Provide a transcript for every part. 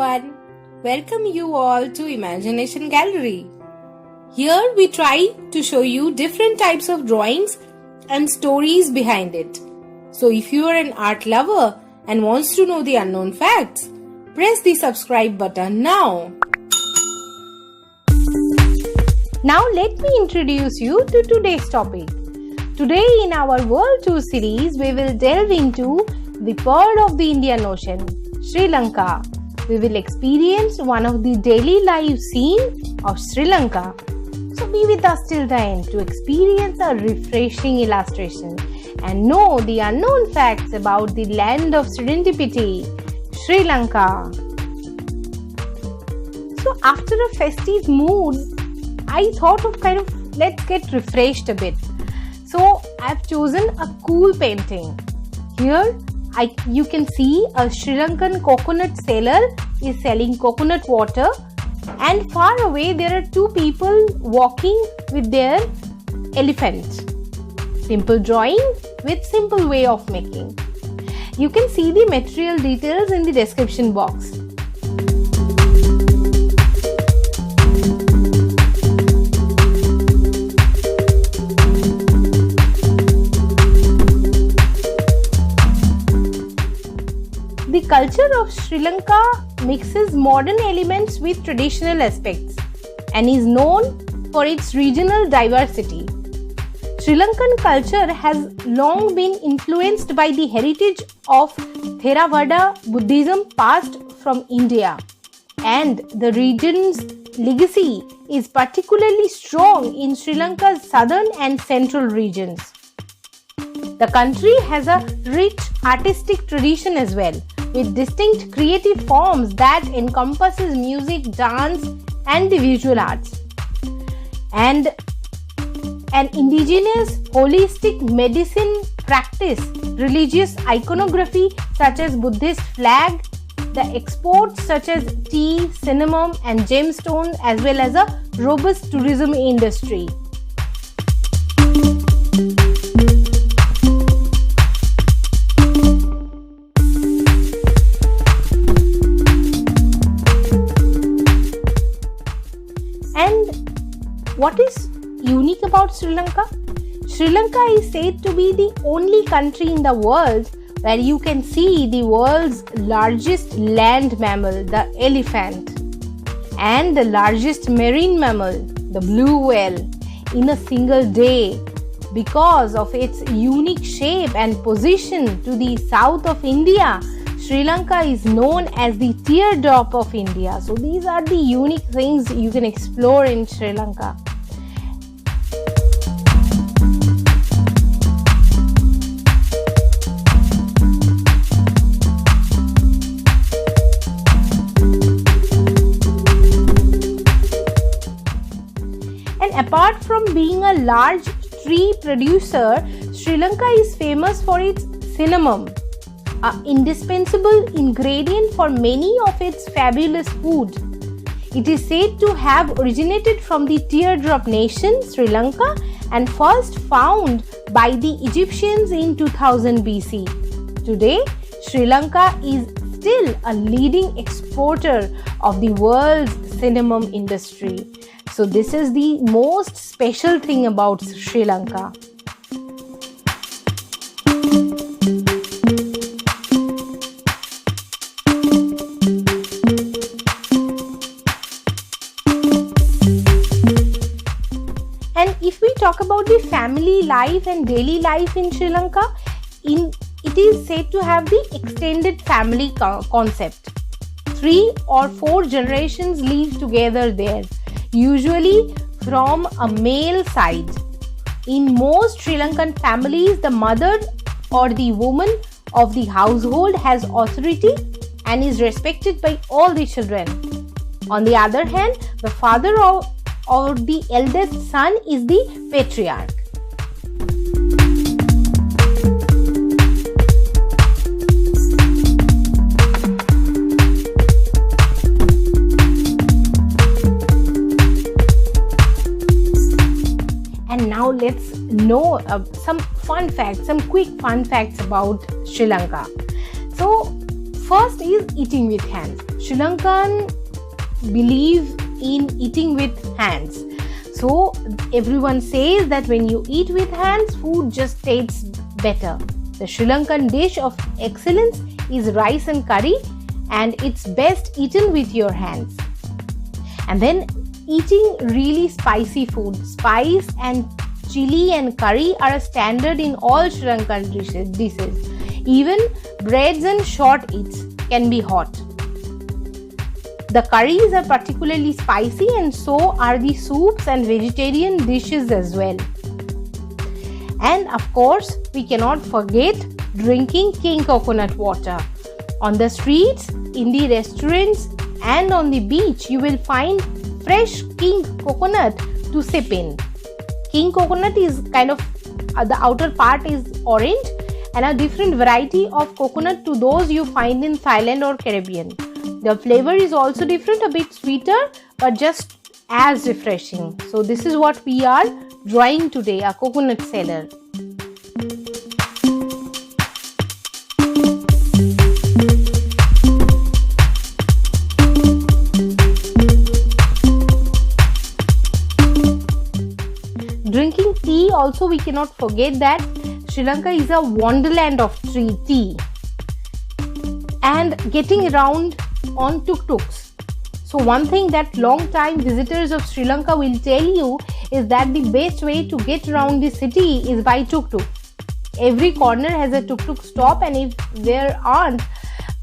everyone. Welcome you all to Imagination Gallery. Here we try to show you different types of drawings and stories behind it. So if you are an art lover and wants to know the unknown facts, press the subscribe button now. Now let me introduce you to today's topic. Today in our World Tour series, we will delve into the pearl of the Indian Ocean, Sri Lanka. We will experience one of the daily life scene of Sri Lanka. So be with us till the end to experience a refreshing illustration and know the unknown facts about the land of serendipity, Sri Lanka. So after a festive mood, I thought of let's get refreshed a bit. So I've chosen a cool painting. Here you can see a Sri Lankan coconut seller is selling coconut water, and far away there are two people walking with their elephant. Simple drawing with simple way of making. You can see the material details in the description box. The culture of Sri Lanka mixes modern elements with traditional aspects and is known for its regional diversity. Sri Lankan culture has long been influenced by the heritage of Theravada Buddhism passed from India, and the region's legacy is particularly strong in Sri Lanka's southern and central regions. The country has a rich artistic tradition as well, with distinct creative forms that encompasses music, dance and the visual arts. And an indigenous holistic medicine practice, religious iconography such as Buddhist flag, the exports such as tea, cinnamon and gemstone, as well as a robust tourism industry. What is unique about Sri Lanka? Sri Lanka is said to be the only country in the world where you can see the world's largest land mammal, the elephant, and the largest marine mammal, the blue whale, in a single day because of its unique shape and position to the south of India. Sri Lanka is known as the teardrop of India. So these are the unique things you can explore in Sri Lanka. And apart from being a large tree producer, Sri Lanka is famous for its cinnamon, an indispensable ingredient for many of its fabulous food. It is said to have originated from the teardrop nation, Sri Lanka, and first found by the Egyptians in 2000 BC. Today, Sri Lanka is still a leading exporter of the world's cinnamon industry. So this is the most special thing about Sri Lanka. And if we talk about the family life and daily life in Sri Lanka, it is said to have the extended family concept. 3 or 4 generations live together there, usually from a male side. In most Sri Lankan families, the mother or the woman of the household has authority and is respected by all the children. On the other hand, the father or the eldest son is the patriarch. And now let's know some quick fun facts about Sri Lanka. So First is eating with hands. Sri Lankan believe in eating with hands. So everyone says that when you eat with hands, food just tastes better. The Sri Lankan dish of excellence is rice and curry, and it's best eaten with your hands. And then eating really spicy food. Spice and chili and curry are a standard in all Sri Lankan dishes. Even breads and short eats can be hot. The curries are particularly spicy, and so are the soups and vegetarian dishes as well. And of course, we cannot forget drinking king coconut water. On the streets, in the restaurants, and on the beach, you will find fresh king coconut to sip in. King coconut is kind of, the outer part is orange, and a different variety of coconut to those you find in Thailand or Caribbean. The flavor is also different, a bit sweeter, but just as refreshing. So this is what we are drawing today, a coconut cellar. Drinking tea also, we cannot forget that Sri Lanka is a wonderland of tea. And getting around on tuk-tuks. So one thing that long-time visitors of Sri Lanka will tell you is that the best way to get around the city is by tuk-tuk. Every corner has a tuk-tuk stop, and if there aren't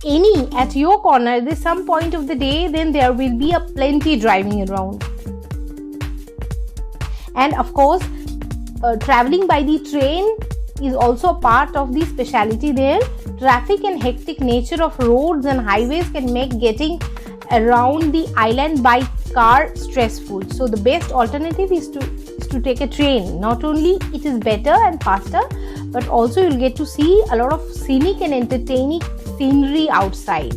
any at your corner at some point of the day, then there will be a plenty driving around. And of course, traveling by the train is also a part of the speciality there. Traffic and hectic nature of roads and highways can make getting around the island by car stressful. So the best alternative is to take a train. Not only it is better and faster, but also you'll get to see a lot of scenic and entertaining scenery outside.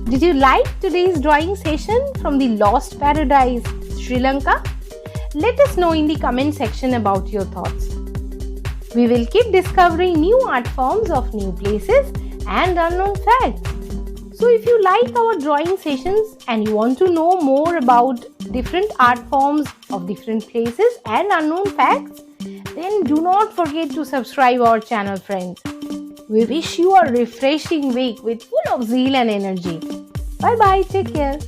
Did you like today's drawing session from the Lost Paradise, Sri Lanka? Let us know in the comment section about your thoughts. We will keep discovering new art forms of new places and unknown facts. So if you like our drawing sessions and you want to know more about different art forms of different places and unknown facts, then do not forget to subscribe our channel, friends. We wish you a refreshing week with full of zeal and energy. Bye bye, take care.